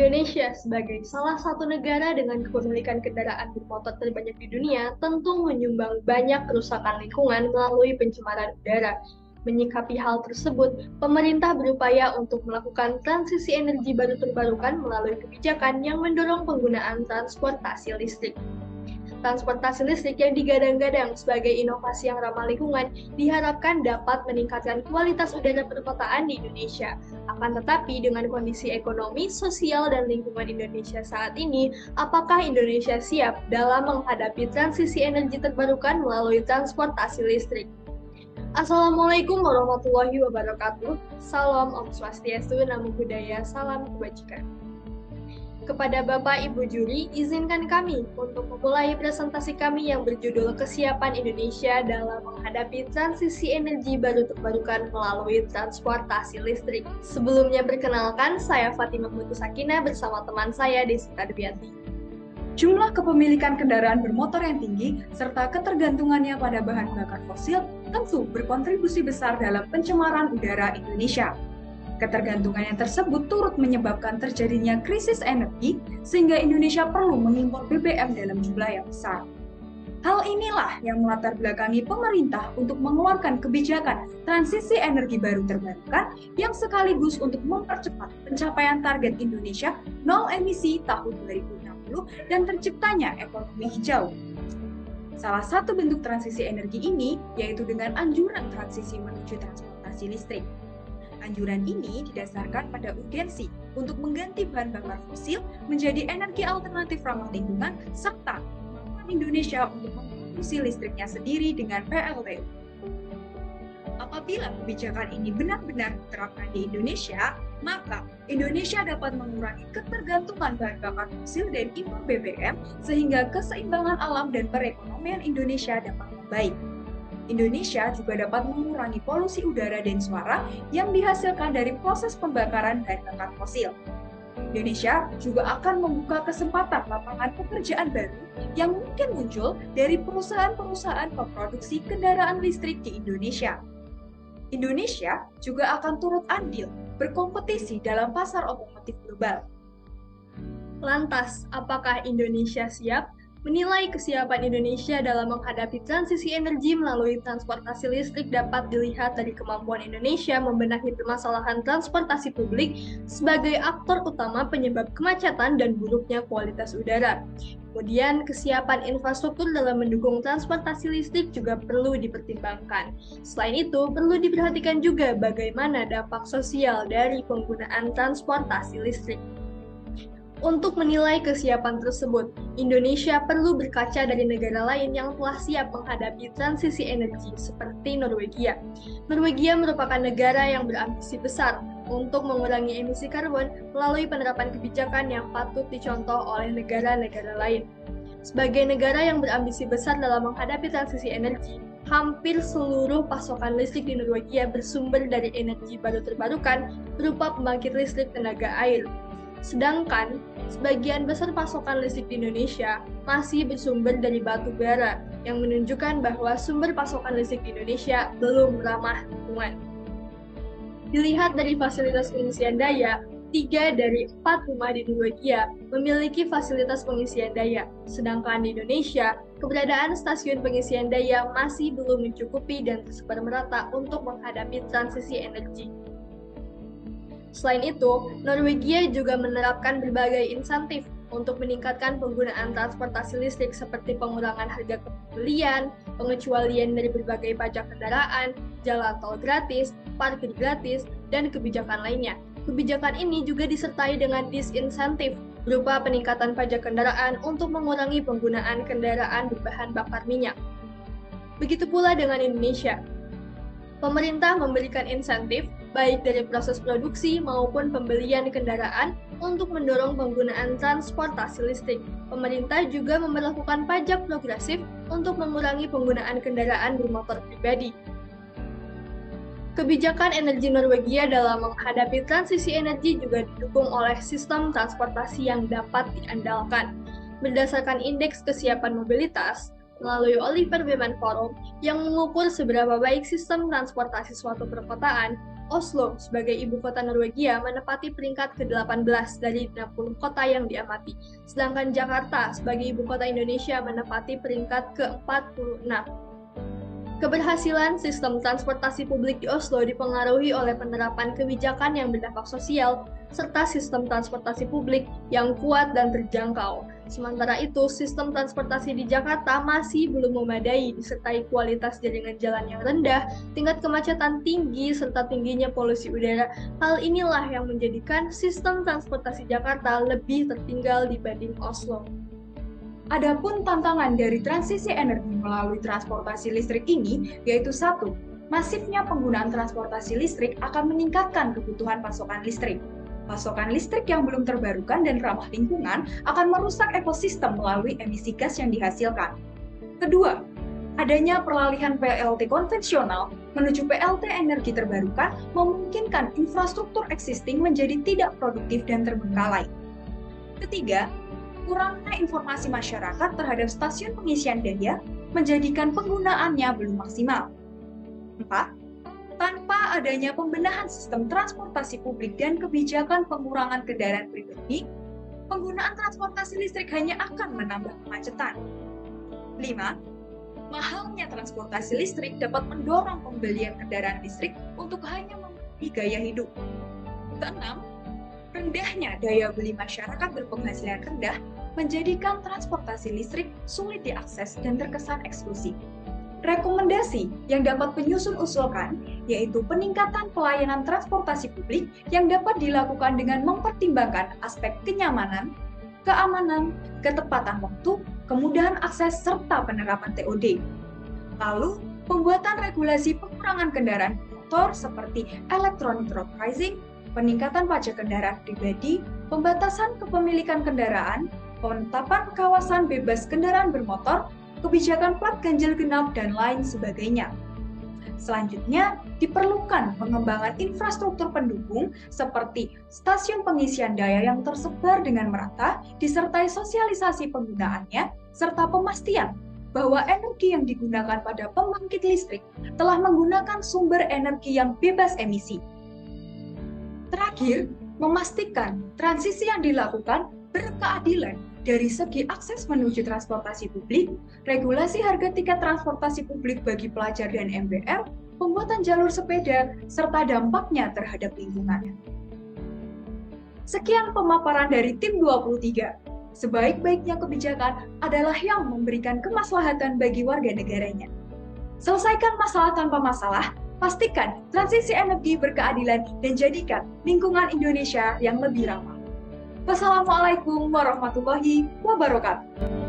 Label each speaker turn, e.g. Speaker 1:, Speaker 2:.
Speaker 1: Indonesia sebagai salah satu negara dengan kepemilikan kendaraan bermotor terbanyak di dunia tentu menyumbang banyak kerusakan lingkungan melalui pencemaran udara. Menyikapi hal tersebut, pemerintah berupaya untuk melakukan transisi energi baru terbarukan melalui kebijakan yang mendorong penggunaan transportasi listrik. Transportasi listrik yang digadang-gadang sebagai inovasi yang ramah lingkungan diharapkan dapat meningkatkan kualitas udara perkotaan di Indonesia. Akan tetapi dengan kondisi ekonomi, sosial, dan lingkungan Indonesia saat ini, apakah Indonesia siap dalam menghadapi transisi energi terbarukan melalui transportasi listrik? Assalamualaikum warahmatullahi wabarakatuh. Salam Om Swastiastu, Namo Buddhaya, salam kebajikan. Kepada Bapak Ibu Juri, izinkan kami untuk memulai presentasi kami yang berjudul Kesiapan Indonesia dalam menghadapi transisi energi baru terbarukan melalui transportasi listrik. Sebelumnya perkenalkan, saya Fatimah Mutu Sakinah bersama teman saya Desita Deviati.
Speaker 2: Jumlah kepemilikan kendaraan bermotor yang tinggi serta ketergantungannya pada bahan bakar fosil tentu berkontribusi besar dalam pencemaran udara Indonesia. Ketergantungannya tersebut turut menyebabkan terjadinya krisis energi sehingga Indonesia perlu mengimpor BBM dalam jumlah yang besar. Hal inilah yang melatar belakangi pemerintah untuk mengeluarkan kebijakan transisi energi baru terbarukan yang sekaligus untuk mempercepat pencapaian target Indonesia nol emisi tahun 2060 dan terciptanya ekonomi hijau. Salah satu bentuk transisi energi ini yaitu dengan anjuran transisi menuju transportasi listrik. Anjuran ini didasarkan pada urgensi untuk mengganti bahan bakar fosil menjadi energi alternatif ramah lingkungan serta kemampuan Indonesia untuk memproduksi listriknya sendiri dengan PLTU. Apabila kebijakan ini benar-benar diterapkan di Indonesia, maka Indonesia dapat mengurangi ketergantungan bahan bakar fosil dan impor BBM sehingga keseimbangan alam dan perekonomian Indonesia dapat membaik. Indonesia juga dapat mengurangi polusi udara dan suara yang dihasilkan dari proses pembakaran bahan bakar fosil. Indonesia juga akan membuka kesempatan lapangan pekerjaan baru yang mungkin muncul dari perusahaan-perusahaan pemproduksi kendaraan listrik di Indonesia. Indonesia juga akan turut andil berkompetisi dalam pasar otomotif global.
Speaker 1: Lantas, apakah Indonesia siap? Menilai kesiapan Indonesia dalam menghadapi transisi energi melalui transportasi listrik dapat dilihat dari kemampuan Indonesia membenahi permasalahan transportasi publik sebagai aktor utama penyebab kemacetan dan buruknya kualitas udara. Kemudian, kesiapan infrastruktur dalam mendukung transportasi listrik juga perlu dipertimbangkan. Selain itu, perlu diperhatikan juga bagaimana dampak sosial dari penggunaan transportasi listrik. Untuk menilai kesiapan tersebut, Indonesia perlu berkaca dari negara lain yang telah siap menghadapi transisi energi seperti Norwegia. Norwegia merupakan negara yang berambisi besar untuk mengurangi emisi karbon melalui penerapan kebijakan yang patut dicontoh oleh negara-negara lain. Sebagai negara yang berambisi besar dalam menghadapi transisi energi, hampir seluruh pasokan listrik di Norwegia bersumber dari energi baru terbarukan berupa pembangkit listrik tenaga air. Sedangkan, sebagian besar pasokan listrik di Indonesia masih bersumber dari batu bara, yang menunjukkan bahwa sumber pasokan listrik di Indonesia belum ramah lingkungan. Dilihat dari fasilitas pengisian daya, 3 dari 4 rumah di Norwegia memiliki fasilitas pengisian daya, sedangkan di Indonesia, keberadaan stasiun pengisian daya masih belum mencukupi dan tersebar merata untuk menghadapi transisi energi. Selain itu, Norwegia juga menerapkan berbagai insentif untuk meningkatkan penggunaan transportasi listrik seperti pengurangan harga pembelian, pengecualian dari berbagai pajak kendaraan, jalan tol gratis, parkir gratis, dan kebijakan lainnya. Kebijakan ini juga disertai dengan disinsentif berupa peningkatan pajak kendaraan untuk mengurangi penggunaan kendaraan berbahan bakar minyak. Begitu pula dengan Indonesia. Pemerintah memberikan insentif baik dari proses produksi maupun pembelian kendaraan untuk mendorong penggunaan transportasi listrik. Pemerintah juga memberlakukan pajak progresif untuk mengurangi penggunaan kendaraan bermotor pribadi. Kebijakan energi Norwegia dalam menghadapi transisi energi juga didukung oleh sistem transportasi yang dapat diandalkan. Berdasarkan indeks kesiapan mobilitas, melalui Oliver Wyman Forum yang mengukur seberapa baik sistem transportasi suatu perkotaan. Oslo sebagai ibu kota Norwegia menempati peringkat ke-18 dari 60 kota yang diamati, sedangkan Jakarta sebagai ibu kota Indonesia menempati peringkat ke-46. Keberhasilan sistem transportasi publik di Oslo dipengaruhi oleh penerapan kebijakan yang berdampak sosial, serta sistem transportasi publik yang kuat dan terjangkau. Sementara itu, sistem transportasi di Jakarta masih belum memadai, disertai kualitas jaringan jalan yang rendah, tingkat kemacetan tinggi, serta tingginya polusi udara. Hal inilah yang menjadikan sistem transportasi Jakarta lebih tertinggal dibanding Oslo.
Speaker 2: Adapun tantangan dari transisi energi melalui transportasi listrik ini yaitu satu, masifnya penggunaan transportasi listrik akan meningkatkan kebutuhan pasokan listrik. Pasokan listrik yang belum terbarukan dan ramah lingkungan akan merusak ekosistem melalui emisi gas yang dihasilkan. Kedua, adanya peralihan PLT konvensional menuju PLT energi terbarukan memungkinkan infrastruktur existing menjadi tidak produktif dan terbengkalai. Ketiga, kurangnya informasi masyarakat terhadap stasiun pengisian daya menjadikan penggunaannya belum maksimal. 4. Tanpa adanya pembenahan sistem transportasi publik dan kebijakan pengurangan kendaraan pribadi, penggunaan transportasi listrik hanya akan menambah kemacetan. 5. Mahalnya transportasi listrik dapat mendorong pembelian kendaraan listrik untuk hanya memenuhi gaya hidup. 6. Rendahnya daya beli masyarakat berpenghasilan rendah menjadikan transportasi listrik sulit diakses dan terkesan eksklusif. Rekomendasi yang dapat penyusun usulkan yaitu peningkatan pelayanan transportasi publik yang dapat dilakukan dengan mempertimbangkan aspek kenyamanan, keamanan, ketepatan waktu, kemudahan akses, serta penerapan TOD. Lalu, pembuatan regulasi pengurangan kendaraan motor seperti electronic road pricing, peningkatan pajak kendaraan pribadi, pembatasan kepemilikan kendaraan, penetapan kawasan bebas kendaraan bermotor, kebijakan plat ganjil genap, dan lain sebagainya. Selanjutnya, diperlukan pengembangan infrastruktur pendukung seperti stasiun pengisian daya yang tersebar dengan merata, disertai sosialisasi penggunaannya, serta pemastian bahwa energi yang digunakan pada pembangkit listrik telah menggunakan sumber energi yang bebas emisi. Terakhir, memastikan transisi yang dilakukan berkeadilan dari segi akses menuju transportasi publik, regulasi harga tiket transportasi publik bagi pelajar dan MBM, pembuatan jalur sepeda, serta dampaknya terhadap lingkungan. Sekian pemaparan dari tim 23. Sebaik-baiknya kebijakan adalah yang memberikan kemaslahatan bagi warga negaranya. Selesaikan masalah tanpa masalah, pastikan transisi energi berkeadilan, dan jadikan lingkungan Indonesia yang lebih ramah. Wassalamualaikum warahmatullahi wabarakatuh.